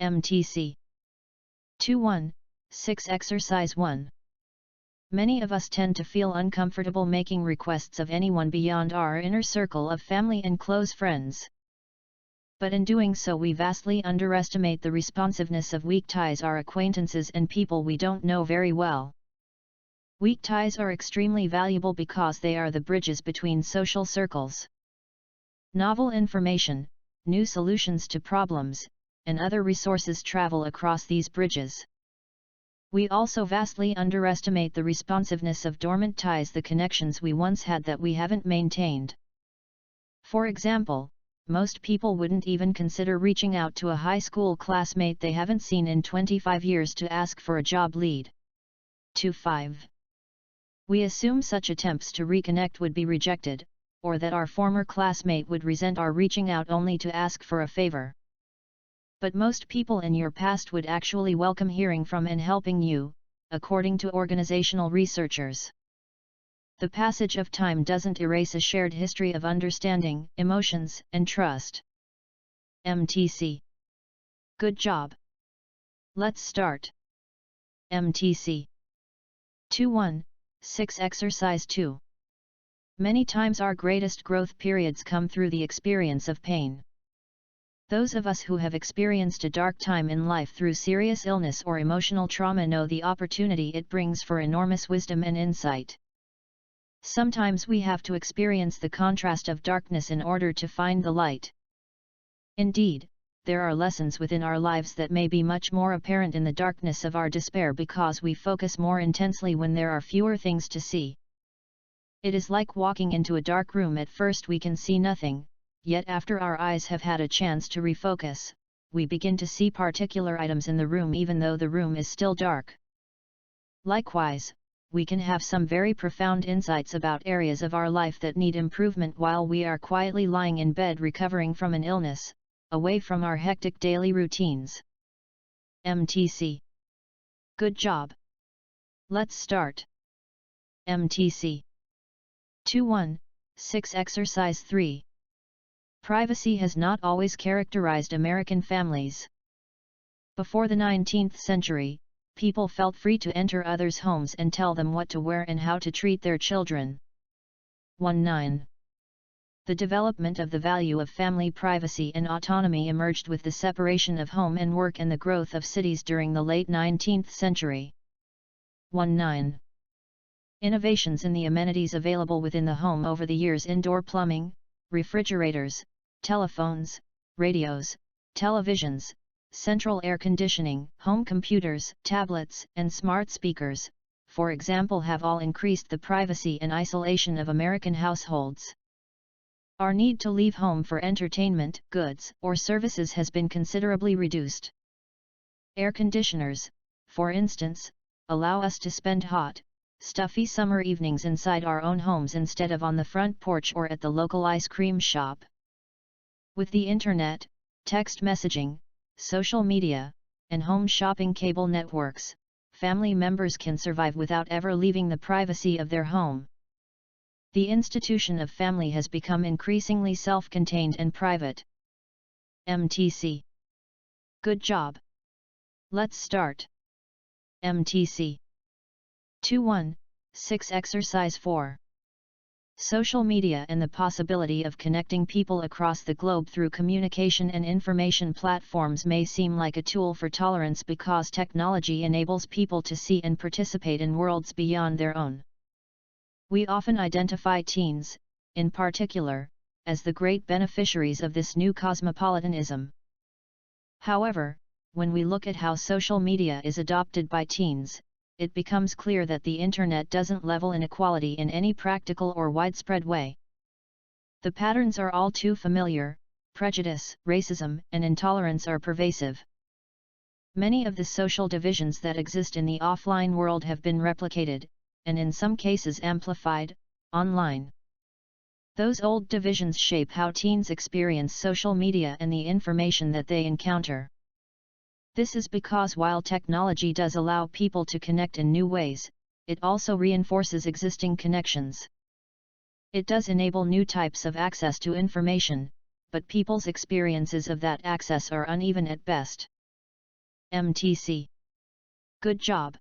MTC 2.1.6 Exercise 1. Many of us tend to feel uncomfortable making requests of anyone beyond our inner circle of family and close friends. But in doing so we vastly underestimate the responsiveness of weak ties, our acquaintances and people we don't know very well. Weak ties are extremely valuable because they are the bridges between social circles. Novel information, new solutions to problems, and other resources travel across these bridges. We also vastly underestimate the responsiveness of dormant ties, the connections we once had that we haven't maintained. For example, most people wouldn't even consider reaching out to a high school classmate they haven't seen in 25 years to ask for a job lead. 2.5. We assume such attempts to reconnect would be rejected, or that our former classmate would resent our reaching out only to ask for a favor. But most people in your past would actually welcome hearing from and helping you, according to organizational researchers. The passage of time doesn't erase a shared history of understanding, emotions, and trust. MTC. Good job. Let's start. MTC 2.1.6 Exercise 2. Many times our greatest growth periods come through the experience of pain. Those of us who have experienced a dark time in life through serious illness or emotional trauma know the opportunity it brings for enormous wisdom and insight. Sometimes we have to experience the contrast of darkness in order to find the light. Indeed, there are lessons within our lives that may be much more apparent in the darkness of our despair because we focus more intensely when there are fewer things to see. It is like walking into a dark room. At first we can see nothing, yet after our eyes have had a chance to refocus, we begin to see particular items in the room even though the room is still dark. Likewise, we can have some very profound insights about areas of our life that need improvement while we are quietly lying in bed recovering from an illness, away from our hectic daily routines. MTC. Good job. Let's start. MTC 2.1.6 Exercise 3. Privacy has not always characterized American families. Before the 19th century, people felt free to enter others' homes and tell them what to wear and how to treat their children. 1.9. The development of the value of family privacy and autonomy emerged with the separation of home and work and the growth of cities during the late 19th century. 1.9. Innovations in the amenities available within the home over the years: indoor plumbing, refrigerators, telephones, radios, televisions, central air conditioning, home computers, tablets, and smart speakers, for example, have all increased the privacy and isolation of American households. Our need to leave home for entertainment, goods, or services has been considerably reduced. Air conditioners, for instance, allow us to spend hot, stuffy summer evenings inside our own homes instead of on the front porch or at the local ice cream shop. With the internet, text messaging, social media, and home shopping cable networks, family members can survive without ever leaving the privacy of their home. The institution of family has become increasingly self-contained and private. MTC. Good job. Let's start. MTC 2.1.6 Exercise 4. Social media and the possibility of connecting people across the globe through communication and information platforms may seem like a tool for tolerance because technology enables people to see and participate in worlds beyond their own. We often identify teens, in particular, as the great beneficiaries of this new cosmopolitanism. However, when we look at how social media is adopted by teens, it becomes clear that the internet doesn't level inequality in any practical or widespread way. The patterns are all too familiar: prejudice, racism, and intolerance are pervasive. Many of the social divisions that exist in the offline world have been replicated, and in some cases amplified, online. Those old divisions shape how teens experience social media and the information that they encounter. This is because while technology does allow people to connect in new ways, it also reinforces existing connections. It does enable new types of access to information, but people's experiences of that access are uneven at best. MTC. Good job.